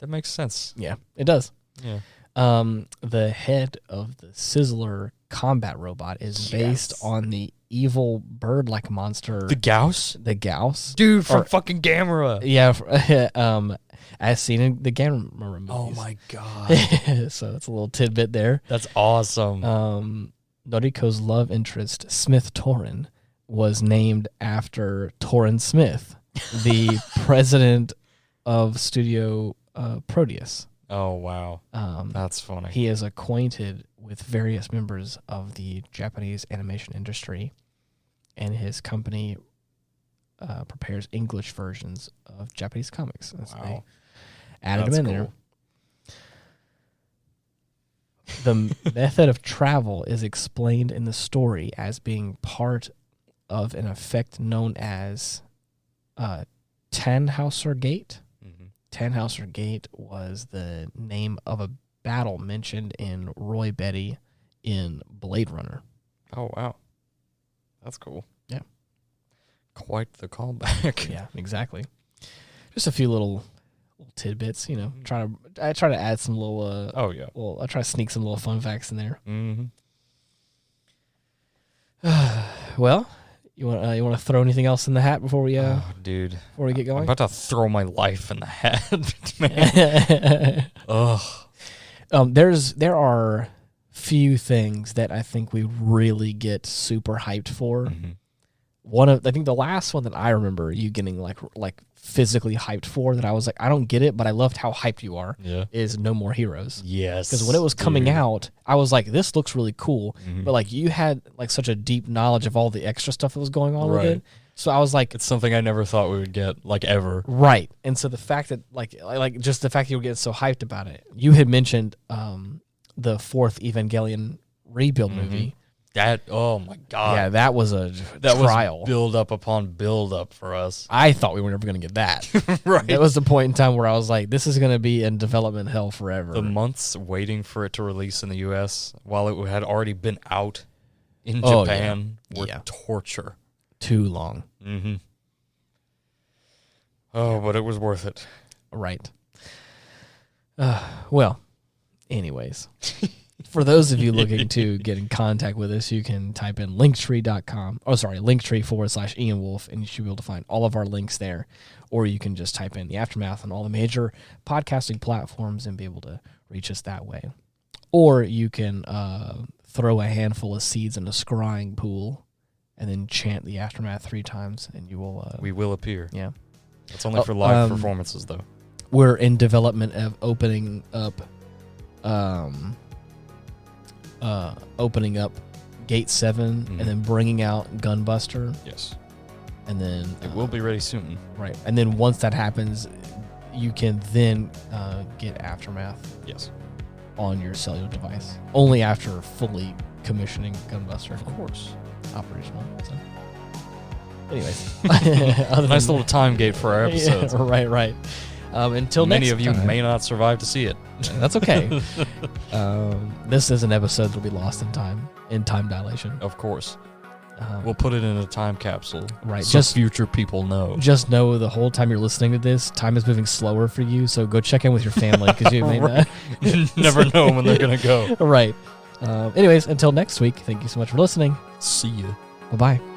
makes sense. Yeah, it does. Yeah. The head of the Sizzler combat robot is based on the evil bird-like monster, The Gauss? the Gauss. Dude, from Or- fucking Gamera. Yeah, as seen in the Gamera movies. Oh my god. So that's a little tidbit there. That's awesome. Noriko's love interest, Smith Torin, was named after Torin Smith, the president of Studio Proteus. Oh wow. That's funny. He is acquainted with various members of the Japanese animation industry, and his company prepares English versions of Japanese comics. And so they added That's them in there. cool. The method of travel is explained in the story as being part of an effect known as Tannhauser Gate. Mhm. Tannhauser Gate was the name of a battle mentioned in Roy Betty in Blade Runner. Oh wow. That's cool. Yeah. Quite the callback. Yeah, exactly. Just a few little tidbits, you know. I try to add some little. Oh yeah. Well, I try to sneak some little fun facts in there. Mm-hmm. Well, you want to throw anything else in the hat before we Oh, dude. before we get I'm going? about to throw my life in the hat, man. Ugh. There are few things that I think we really get super hyped for. I think the last one that I remember you getting like physically hyped for that I was like, I don't get it, but I loved how hyped you are. Is No More Heroes. Yes, because when it was coming out, I was like, this looks really cool, but like you had like such a deep knowledge of all the extra stuff that was going on with it. So I was like, it's something I never thought we would get, like, ever. Right. And so the fact that like just the fact you were getting so hyped about it. You had mentioned the fourth Evangelion rebuild movie. That, oh my God. Yeah, that was a trial. Was build up upon build up for us. I thought we were never going to get that. Right. It was the point in time where I was like, this is going to be in development hell forever. The months waiting for it to release in the U.S. while it had already been out in Japan were torture. Too long. Oh, but it was worth it. Right. Well, anyways. For those of you looking to get in contact with us, you can type in linktree.com/Ian Wolf, and you should be able to find all of our links there. Or you can just type in The Aftermath on all the major podcasting platforms and be able to reach us that way. Or you can throw a handful of seeds in a scrying pool and then chant The Aftermath 3 times, and you will... we will appear. Yeah. That's only for live performances, though. We're in development of opening up... opening up Gate 7 and then bringing out Gunbuster. Yes. And then... it will be ready soon. Right. And then once that happens, you can then get Aftermath. Yes. On your cellular device. Only after fully commissioning Gunbuster. Of course. Operational. So. Anyways. Nice little time gate for our episodes. Yeah, right. Until many next of you time. may not survive to see it. That's okay. This is an episode that'll be lost in time dilation. Of course. We'll put it in a time capsule. Right. So just future people know. Just know the whole time you're listening to this, time is moving slower for you. So go check in with your family because you may not. You never know when they're going to go. Right. Anyways, until next week, thank you so much for listening. See you. Bye-bye.